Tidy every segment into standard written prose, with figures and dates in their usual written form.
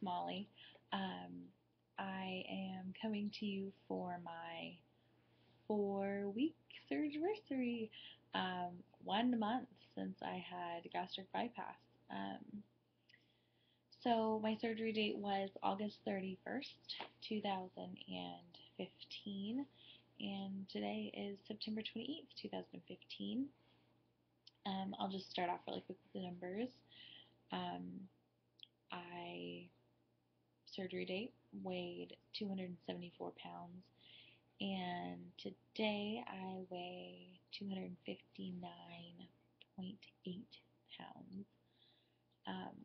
Molly. I am coming to you for my 4 week surgery. 1 month since I had gastric bypass. Um, so my surgery date was August 31st, 2015, and today is September 28th, 2015. I'll just start off really quick with the numbers. Um, I surgery date weighed 274 pounds, and today I weigh 259.8 pounds. Um,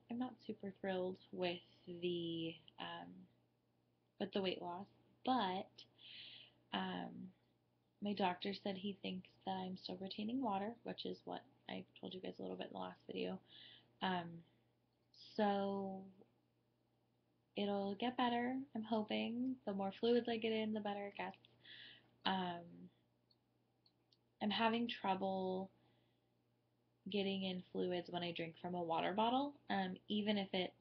I'm not super thrilled um, with the weight loss, but um, my doctor said he thinks that I'm still retaining water, which is what I told you guys a little bit in the last video. Um, so it'll get better. I'm hoping. The more fluids I get in, the better it gets. Um, I'm having trouble getting in fluids when I drink from a water bottle, even if it's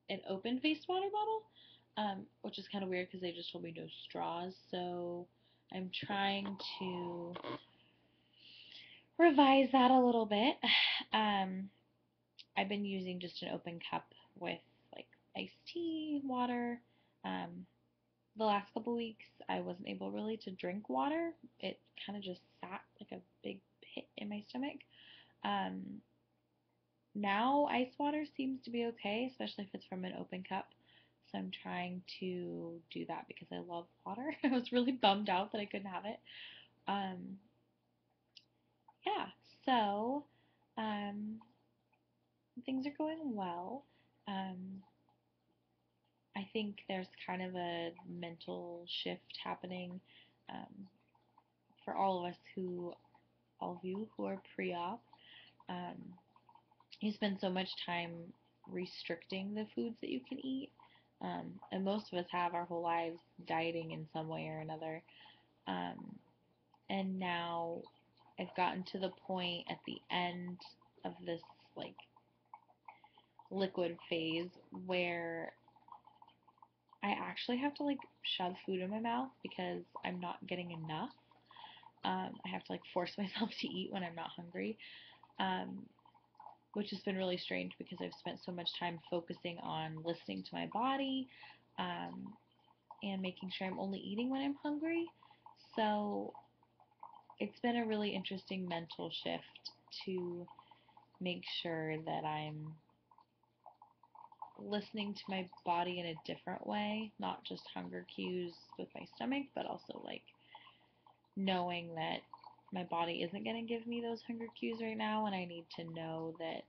an open-faced water bottle, which is kind of weird because they just told me no straws. So I'm trying to revise that a little bit. Um, I've been using just an open cup with like iced tea, water. Um, the last couple weeks, I wasn't able really to drink water. It kind of just sat like a big pit in my stomach. Um, Now ice water seems to be okay, especially if it's from an open cup. So I'm trying to do that because I love water. I was really bummed out that I couldn't have it. Um, yeah, so um, things are going well. Um, I think there's kind of a mental shift happening um, for all of you who are pre-op. Um, you spend so much time restricting the foods that you can eat. And most of us have our whole lives dieting in some way or another. Um, and now I've gotten to the point at the end of this like liquid phase where I actually have to like shove food in my mouth because I'm not getting enough. I have to like force myself to eat when I'm not hungry. Um, which has been really strange because I've spent so much time focusing on listening to my body um, and making sure I'm only eating when I'm hungry. So it's been a really interesting mental shift to make sure that I'm listening to my body in a different way, not just hunger cues with my stomach, but also like knowing that my body isn't going to give me those hunger cues right now, and I need to know that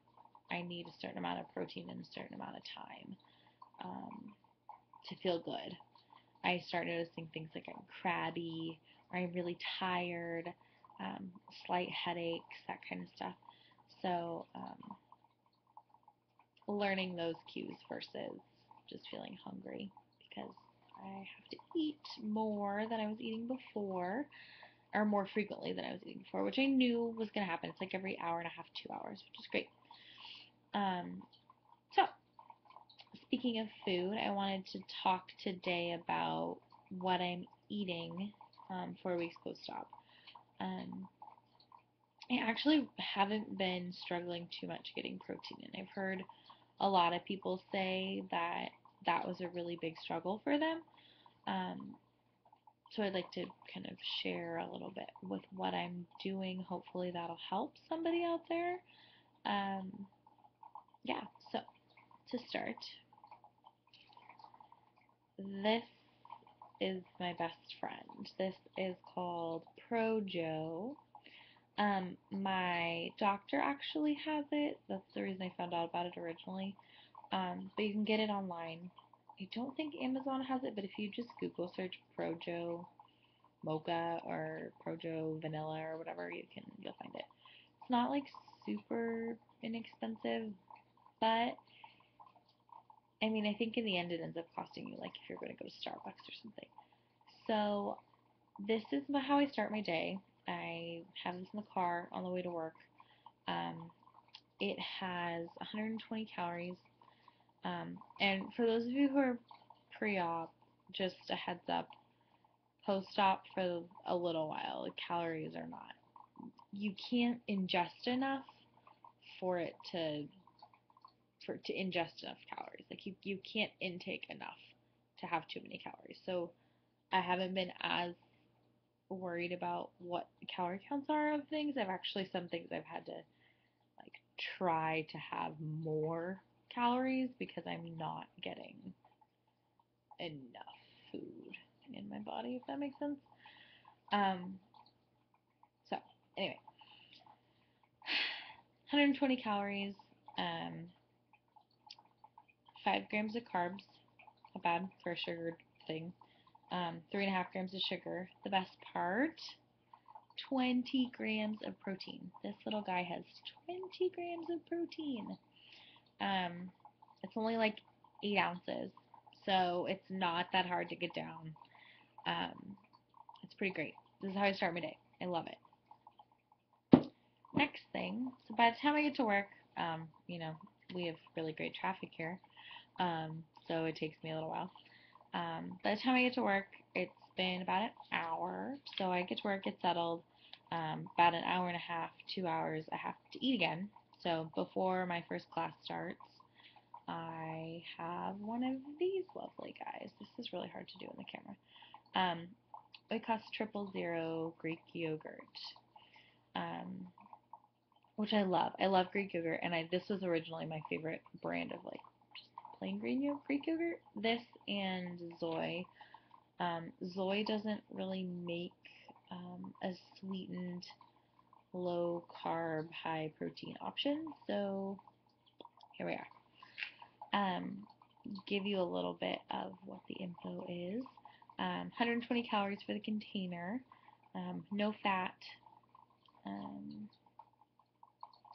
I need a certain amount of protein in a certain amount of time to feel good. I start noticing things like I'm crabby or I'm really tired, slight headaches, that kind of stuff. So learning those cues versus just feeling hungry because I have to eat more than I was eating before, or more frequently than I was eating before, which I knew was going to happen. It's like every hour and a half, 2 hours, which is great. So speaking of food, I wanted to talk today about what I'm eating 4 weeks post-op. Um, I actually haven't been struggling too much getting protein in. I've heard a lot of people say that that was a really big struggle for them. Um, so I'd like to kind of share a little bit with what I'm doing. Hopefully that'll help somebody out there. Um, yeah, so to start, this is my best friend. This is called Projo. My doctor actually has it. That's the reason I found out about it originally. But you can get it online. I don't think Amazon has it, but if you just Google search Projo Mocha or Projo Vanilla or whatever, you'll find it. It's not like super inexpensive, but I mean, I think in the end it ends up costing you like if you're going to go to Starbucks or something. So this is how I start my day. I have this in the car on the way to work. Um, It has 120 calories. And for those of you who are pre-op, just a heads up, post-op for a little while, the calories are not. You can't ingest enough for it to ingest enough calories. Like you can't intake enough to have too many calories. So I haven't been as worried about what the calorie counts are of things. I've actually some things I've had to like try to have more calories because I'm not getting enough food in my body, if that makes sense. So anyway, 120 calories, 5 grams of carbs, not bad for a sugared thing. 3.5 grams of sugar. The best part, 20 grams of protein. This little guy has 20 grams of protein. It's only like 8 ounces, so it's not that hard to get down. It's pretty great. This is how I start my day. I love it. Next thing, so by the time I get to work, we have really great traffic here, so it takes me a little while. By the time I get to work, it's been about an hour, so I get to work, get settled. About an hour and a half, 2 hours, I have to eat again. So before my first class starts, I have one of these lovely guys. This is really hard to do in the camera. It costs 000 Greek yogurt, which I love. I love Greek yogurt, and this was originally my favorite brand of like just plain Greek yogurt. This and Zoe. Zoe doesn't really make a sweetened, low carb, high protein option, so here we are. Give you a little bit of what the info is. 120 calories for the container, no fat,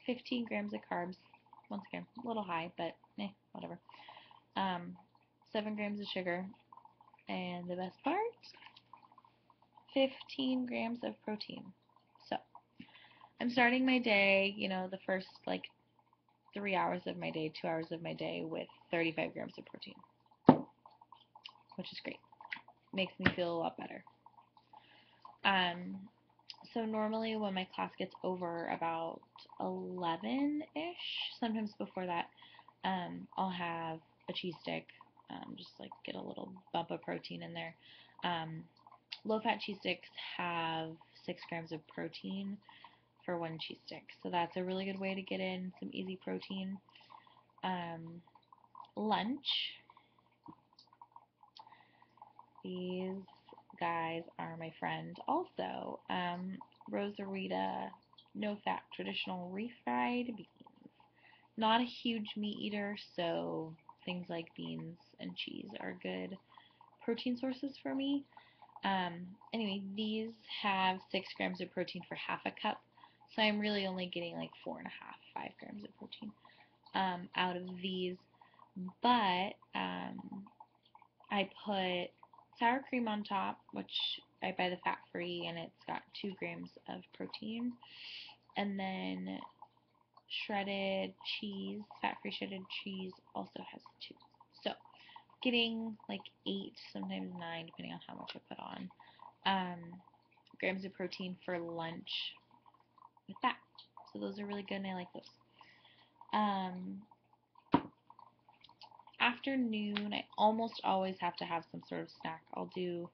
15 grams of carbs, once again, a little high, but whatever. 7 grams of sugar, and the best part, 15 grams of protein. So, I'm starting my day, the first like 3 hours of my day, 2 hours of my day with 35 grams of protein, which is great. Makes me feel a lot better. So normally when my class gets over about 11-ish, sometimes before that, I'll have a cheese stick, just like get a little bump of protein in there. Low-fat cheese sticks have 6 grams of protein for one cheese stick, so that's a really good way to get in some easy protein. Lunch. These guys are my friend also. Rosarita, no fat, traditional refried beans. Not a huge meat eater, so things like beans and cheese are good protein sources for me. Anyway, these have 6 grams of protein for half a cup, so I'm really only getting like 4.5, 5 grams of protein out of these. But I put sour cream on top, which I buy the fat-free, and it's got 2 grams of protein. And then shredded cheese, fat-free shredded cheese also has 2. So getting like 8, sometimes 9, depending on how much I put on, grams of protein for lunch with that. So those are really good, and I like those. Afternoon, I almost always have to have some sort of snack. I'll do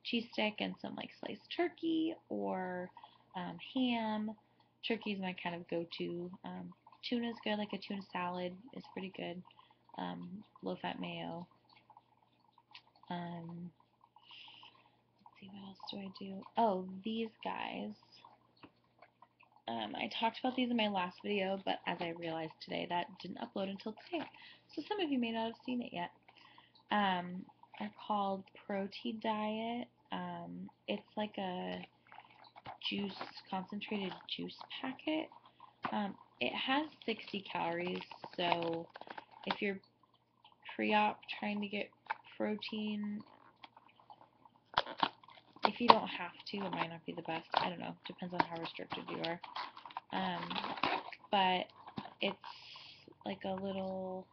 cheese stick and some like sliced turkey or ham. Turkey is my kind of go-to. Tuna is good, like a tuna salad is pretty good. Low-fat mayo. Let's see, what else do I do? Oh, these guys. I talked about these in my last video, but as I realized today, that didn't upload until today. So some of you may not have seen it yet. Are called Protein Diet. It's like a concentrated juice packet. It has 60 calories, so if you're pre-op trying to get protein, if you don't have to, it might not be the best. I don't know. Depends on how restricted you are. But It's like a little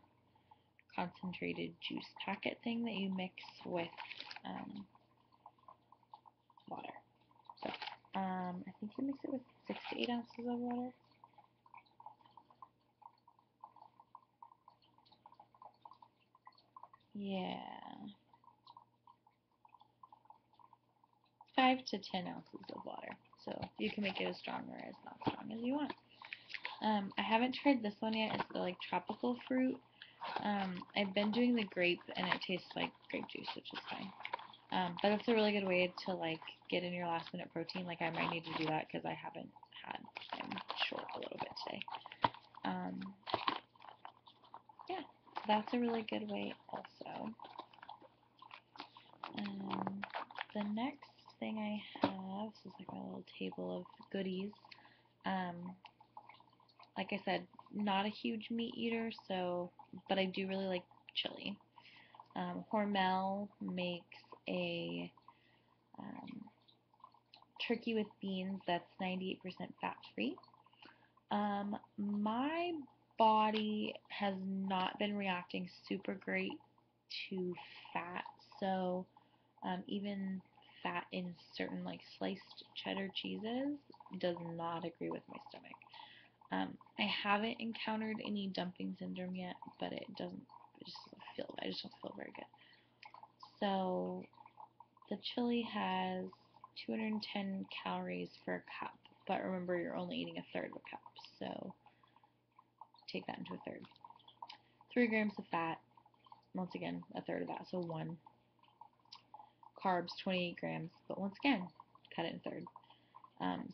concentrated juice packet thing that you mix with water. So I think you mix it with 6 to 8 ounces of water. Yeah. 5 to 10 ounces of water. So you can make it as strong or as not strong as you want. I haven't tried this one yet. It's the like tropical fruit. I've been doing the grape and it tastes like grape juice, which is fine. But it's a really good way to like get in your last minute protein. Like I might need to do that because I haven't had. I'm short a little bit today. Yeah, that's a really good way also. The next thing I have, this is like my little table of goodies. Like I said, not a huge meat eater, so but I do really like chili. Hormel makes a turkey with beans that's 98% fat-free. My body has not been reacting super great to fat, so even fat in certain like sliced cheddar cheeses does not agree with my stomach. I haven't encountered any dumping syndrome yet, but it doesn't. I just don't feel very good. So the chili has 210 calories for a cup, but remember you're only eating a third of a cup, so take that into a third. 3 grams of fat, once again, a third of that, so 1. Carbs, 28 grams, but once again, cut it in a third.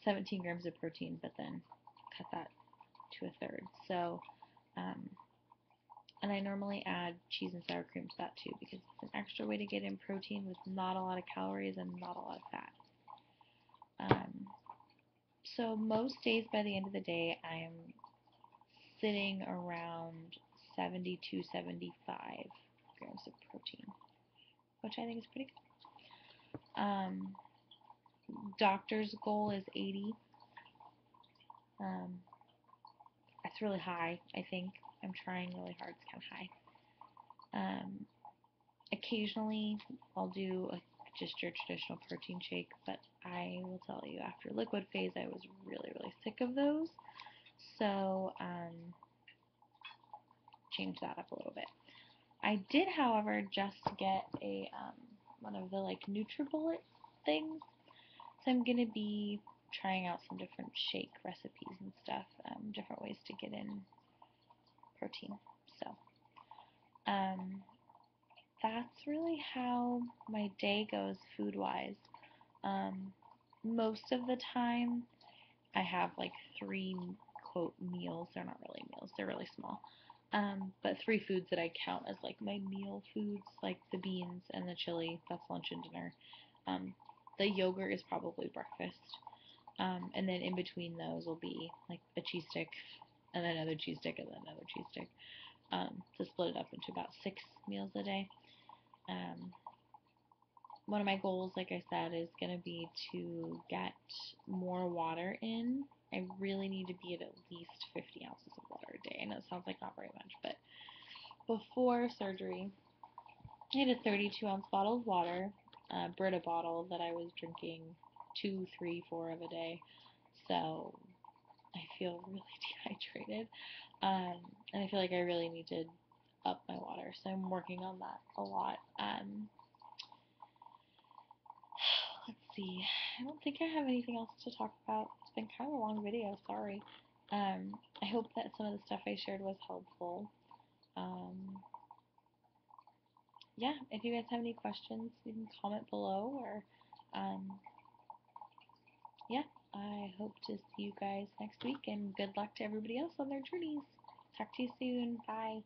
17 grams of protein, but then cut that to a third. So, and I normally add cheese and sour cream to that too because it's an extra way to get in protein with not a lot of calories and not a lot of fat. So most days by the end of the day, I'm sitting around 70 to 75 grams of protein, which I think is pretty good. Doctor's goal is 80. That's really high, I think. I'm trying really hard. It's kind of high. Occasionally, I'll do just your traditional protein shake, but I will tell you, after liquid phase, I was really, really sick of those. So, change that up a little bit. I did, however, just get a one of the like NutriBullet things. So I'm gonna be trying out some different shake recipes and stuff, different ways to get in protein. So that's really how my day goes food-wise. Most of the time, I have like 3 quote meals. They're not really meals. They're really small. But 3 foods that I count as like my meal foods, like the beans and the chili. That's lunch and dinner. The yogurt is probably breakfast. And then in between those will be like a cheese stick, and then another cheese stick, and then another cheese stick. To split it up into about 6 meals a day. One of my goals, like I said, is going to be to get more water in. I really need to be at least 50 ounces of water a day. I know it sounds like not very much, but before surgery, I had a 32-ounce bottle of water, a Brita bottle that I was drinking 2, 3, 4 of a day. So I feel really dehydrated, and I feel like I really need to up my water. So I'm working on that a lot. Let's see. I don't think I have anything else to talk about. It's been kind of a long video. Sorry. I hope that some of the stuff I shared was helpful. Yeah, if you guys have any questions, you can comment below, or yeah, I hope to see you guys next week, and good luck to everybody else on their journeys. Talk to you soon. Bye.